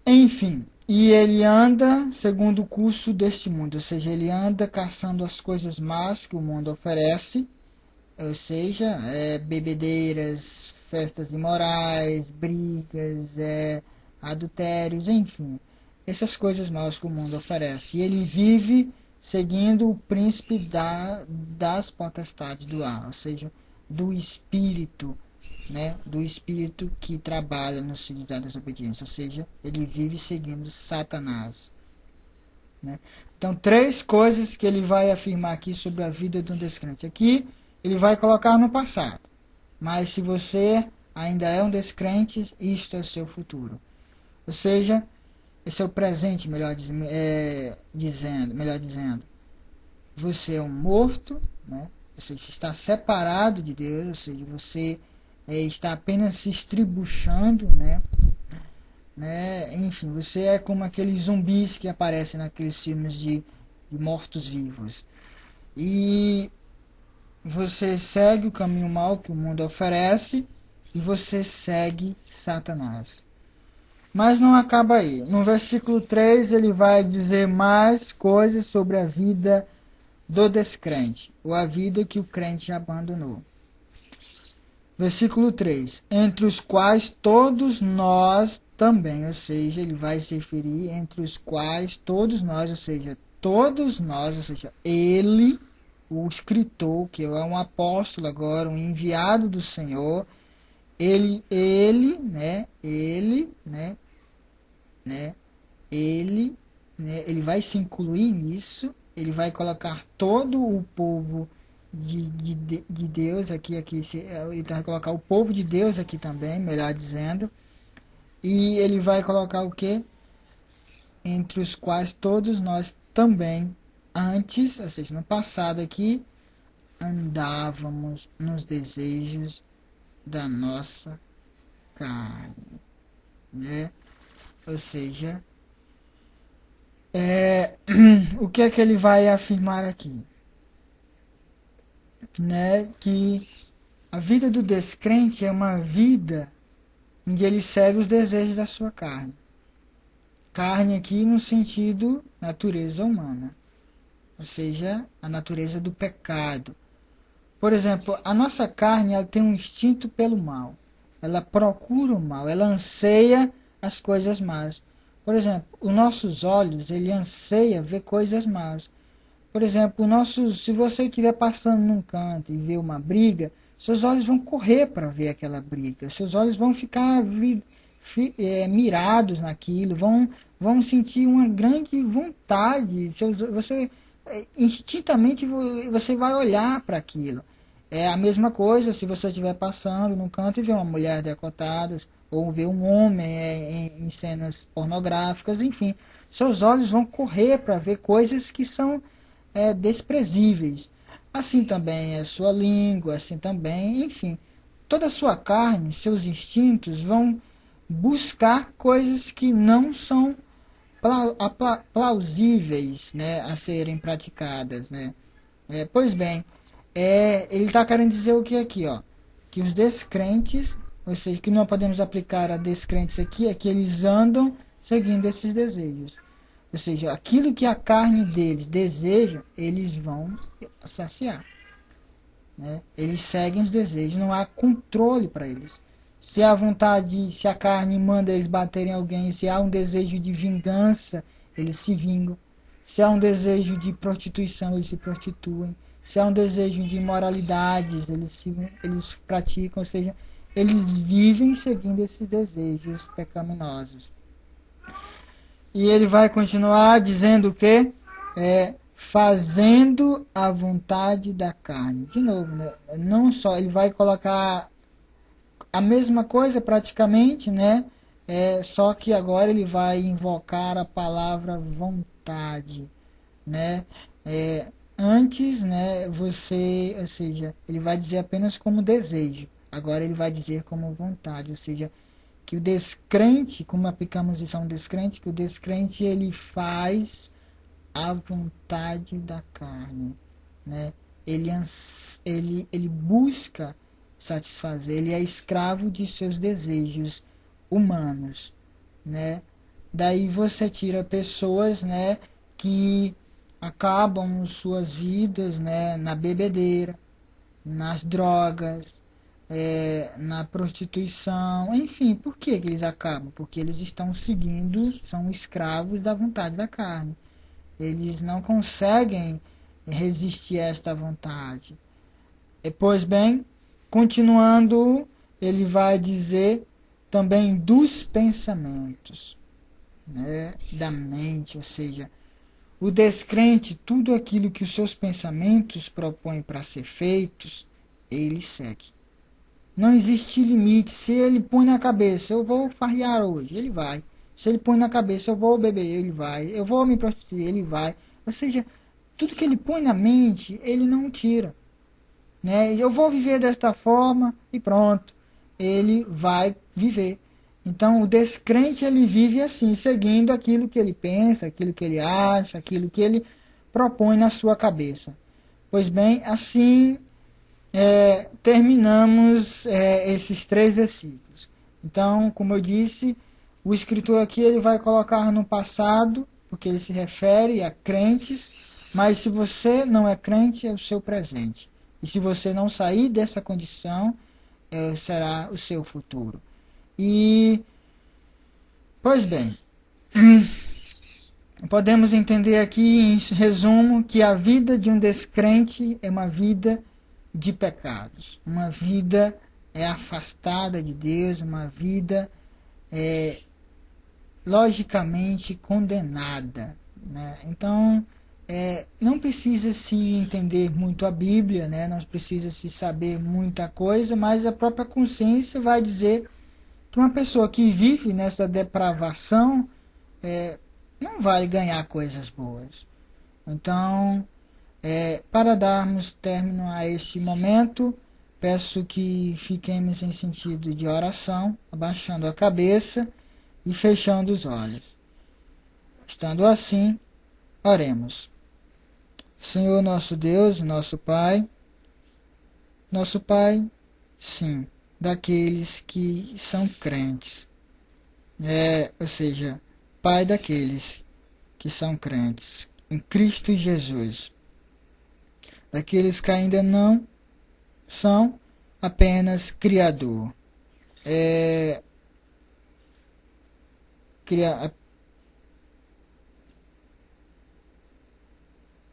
Enfim, e ele anda segundo o curso deste mundo, ou seja, ele anda caçando as coisas más que o mundo oferece, ou seja, bebedeiras, festas imorais, brigas, adultérios, enfim, essas coisas más que o mundo oferece. E ele vive seguindo o príncipe das potestades do ar, ou seja, do espírito, né, do espírito que trabalha no sentido da desobediência, ou seja, ele vive seguindo Satanás, né? Então, três coisas que ele vai afirmar aqui sobre a vida de um descrente. Aqui, ele vai colocar no passado. Mas se você ainda é um descrente, isto é o seu futuro. Ou seja, esse é o presente, melhor dizendo. Você é um morto, né? Você está separado de Deus, ou seja, você está apenas se estribuchando, né? Enfim, você é como aqueles zumbis que aparecem naqueles filmes de mortos-vivos. E você segue o caminho mau que o mundo oferece e você segue Satanás. Mas não acaba aí. No versículo 3 ele vai dizer mais coisas sobre a vida do descrente, ou a vida que o crente abandonou. Versículo 3: entre os quais todos nós também, ou seja, ele vai se referir entre os quais todos nós, ou seja, ele, o escritor, que é um apóstolo agora, um enviado do Senhor, né, ele, né, ele vai se incluir nisso, ele vai colocar todo o povo de Deus aqui ele vai colocar o povo de Deus aqui também, melhor dizendo, e ele vai colocar o que? Entre os quais todos nós também, antes, ou seja, no passado aqui, andávamos nos desejos da nossa carne, né? Ou seja, o que é que ele vai afirmar aqui? Né? Que a vida do descrente é uma vida em que ele segue os desejos da sua carne. Carne aqui no sentido natureza humana, ou seja, a natureza do pecado. Por exemplo, a nossa carne ela tem um instinto pelo mal. Ela procura o mal, ela anseia as coisas más. Por exemplo, os nossos olhos, ele anseia ver coisas más. Por exemplo, se você estiver passando num canto e ver uma briga, seus olhos vão correr para ver aquela briga. Seus olhos vão ficar mirados naquilo, vão sentir uma grande vontade. Você instintamente você vai olhar para aquilo. É a mesma coisa se você estiver passando num canto e ver uma mulher decotada, ou ver um homem em cenas pornográficas, enfim. Seus olhos vão correr para ver coisas que são desprezíveis. Assim também é a sua língua, assim também, enfim. Toda a sua carne, seus instintos vão buscar coisas que não são plausíveis, né, a serem praticadas, né? Pois bem, ele está querendo dizer o que aqui, ó? Que os descrentes, ou seja, que não podemos aplicar a descrentes aqui, é que eles andam seguindo esses desejos. Ou seja, aquilo que a carne deles deseja, eles vão saciar, né? Eles seguem os desejos, não há controle para eles. Se a vontade, se a carne manda eles baterem alguém, se há um desejo de vingança, eles se vingam. Se há um desejo de prostituição, eles se prostituem. Se há um desejo de imoralidades, eles praticam, ou seja, eles vivem seguindo esses desejos pecaminosos. E ele vai continuar dizendo que fazendo a vontade da carne. De novo, né? Não só, ele vai colocar a mesma coisa praticamente, né? Só que agora ele vai invocar a palavra vontade, né? Antes, né, ou seja, ele vai dizer apenas como desejo. Agora ele vai dizer como vontade, ou seja, que o descrente, como aplicamos isso a um descrente, que o descrente ele faz a vontade da carne, né? Ele busca satisfazer, ele é escravo de seus desejos humanos, né? Daí você tira pessoas, né, que acabam suas vidas, né, na bebedeira, nas drogas, na prostituição, enfim. Por que que eles acabam? Porque eles estão seguindo, são escravos da vontade da carne. Eles não conseguem resistir a esta vontade. E, pois bem, continuando, ele vai dizer também dos pensamentos, né, da mente, ou seja, o descrente, tudo aquilo que os seus pensamentos propõem para ser feitos, ele segue. Não existe limite. Se ele põe na cabeça, eu vou farrear hoje, ele vai. Se ele põe na cabeça, eu vou beber, ele vai. Eu vou me prostituir, ele vai. Ou seja, tudo que ele põe na mente, ele não tira. Né? Eu vou viver desta forma e pronto. Ele vai viver. Então, o descrente, ele vive assim, seguindo aquilo que ele pensa, aquilo que ele acha, aquilo que ele propõe na sua cabeça. Pois bem, assim terminamos esses 3 versículos. Então, como eu disse, o escritor aqui ele vai colocar no passado, porque ele se refere a crentes, mas se você não é crente, é o seu presente. E se você não sair dessa condição, será o seu futuro. E, pois bem, podemos entender aqui, em resumo, que a vida de um descrente é uma vida de pecados, uma vida afastada de Deus, uma vida logicamente condenada, né? Então, não precisa se entender muito a Bíblia, né? Não precisa se saber muita coisa, mas a própria consciência vai dizer que uma pessoa que vive nessa depravação não vai ganhar coisas boas. Então, para darmos término a este momento, peço que fiquemos em sentido de oração, abaixando a cabeça e fechando os olhos. Estando assim, oremos. Senhor nosso Deus, nosso Pai, sim, daqueles que são crentes, ou seja, Pai daqueles que são crentes em Cristo Jesus, daqueles que ainda não são apenas criador,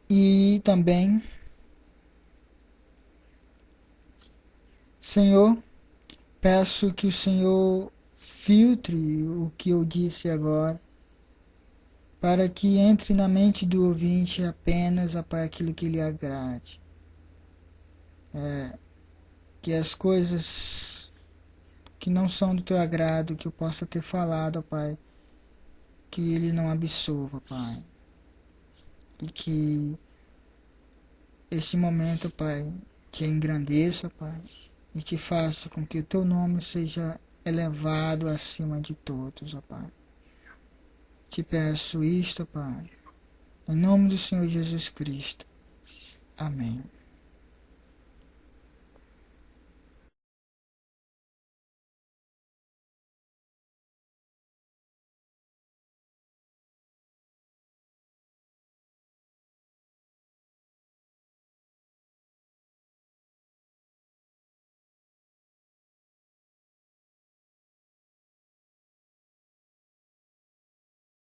e também, Senhor, peço que o Senhor filtre o que eu disse agora, para que entre na mente do ouvinte apenas aquilo que lhe agrade. Que as coisas que não são do teu agrado, que eu possa ter falado, Pai, que ele não absolva, Pai. E que este momento, Pai, te engrandeça, Pai, e te faça com que o teu nome seja elevado acima de todos, ó Pai. Te peço isto, Pai, em nome do Senhor Jesus Cristo. Amém.